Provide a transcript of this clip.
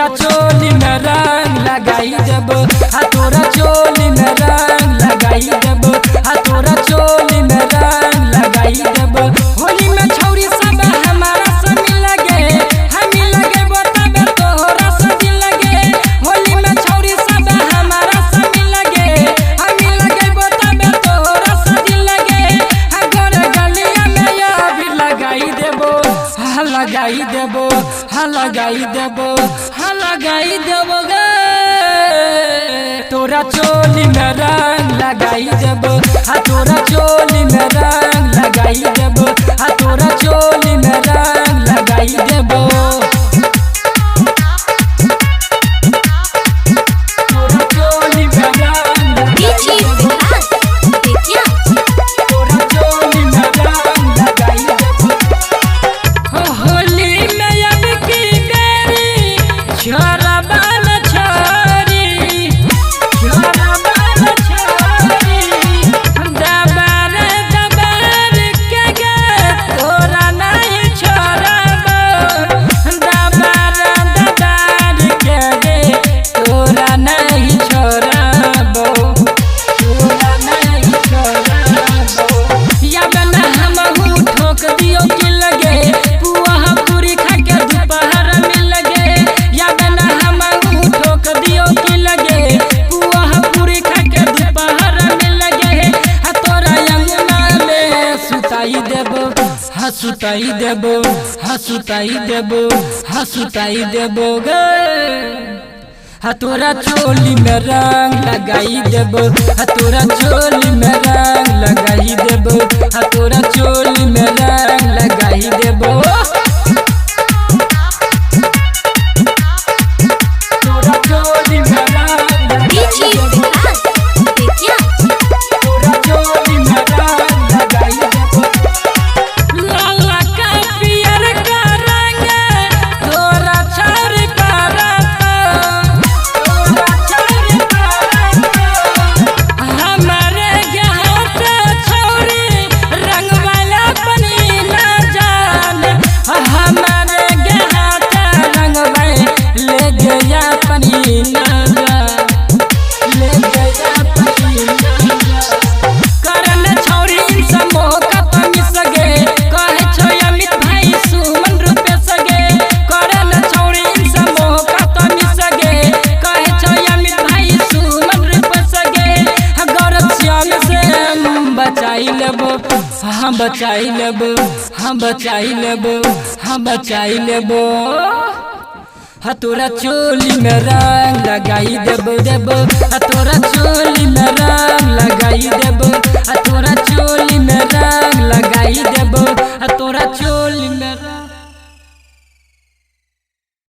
तोरा चोली में रंग लगाई देबो, हाँ तोरा चोली में रंग लगाई देबो, हाँ तोरा चोली में रंग लगाई देबो। होली में छौरी सब हमारा से मिल गे, हम लगे तबे तोहरा से दिल गे। होली में छौरी सब हमारा से मिल गे, हम लगे तबे तोहरा से दिल गे। हाँ गोर गलिया में ये भी लगाई देबो, हाँ लगाई देबो, हाँ लगाई देबो, हाँ लगाई देबो गे। तोरा चोली में रंग लगाई देबो, हाँ तोरा चोली में रंग लगाई देबो, हाँ तोरा चोली में रंग लगाई देबो। तोरा चोली में रंग तोरा चोली में रंग लगाई देबो। होली में अब की बेरी छोरा बाल छोरी, छोरा बाल छोरी, दबार दबार के गे तोरा नहीं छोड़बो, दबार दबार के गे तोरा नहीं छोड़बो, तोरा नहीं छोड़बो। या बना हमहू ठोक दियो कि लगे पुआ पूरी खा के दोपहर में लगे। या बना हमहू ठोक दियो कि लगे पुआ पूरी खा के दोपहर में लगे। हाँ तोरा अंगना में सुताई देबो, हाँ सुताई देबो, हाँ सुताई देबो, हाँ सुताई देबो गे। हाँ तोरा चोली में रंग लगाई देबो, हाँ तोरा चोली में रंग लगाई देबो, हाँ तोरा चोली में रंग लगाई देबो। तोरा चोली में रंग लगाई देबो, तोरा चोली में रंग लगाई देबो। लाला का पियर का रंग तोरा छारी पारता, तोरा छारी पारता। हमारे हाथ छौरी रंग वाला पनी ना जान, हमारे हाथ रंग ले गया पनी ना जान, ले गया पनी ना जान। करन छौरी सब मौका पर मिस गे, कहे छो अमित भाई सुमन रूपे सगे। करन छौरी सब मौका पर मिस गे, कहे छो अमित भाई सुमन रूपे सगे। गौरव श्याम से हम बचाई लेबो, हम बचाई लेबो, हम बचाई लेबो, हम बचाई लेबो। हाँ तोरा चोली में रंग लगाई देबो देबो, हाँ तोरा चोली में रंग लगाई देबो, हाँ तोरा चोली में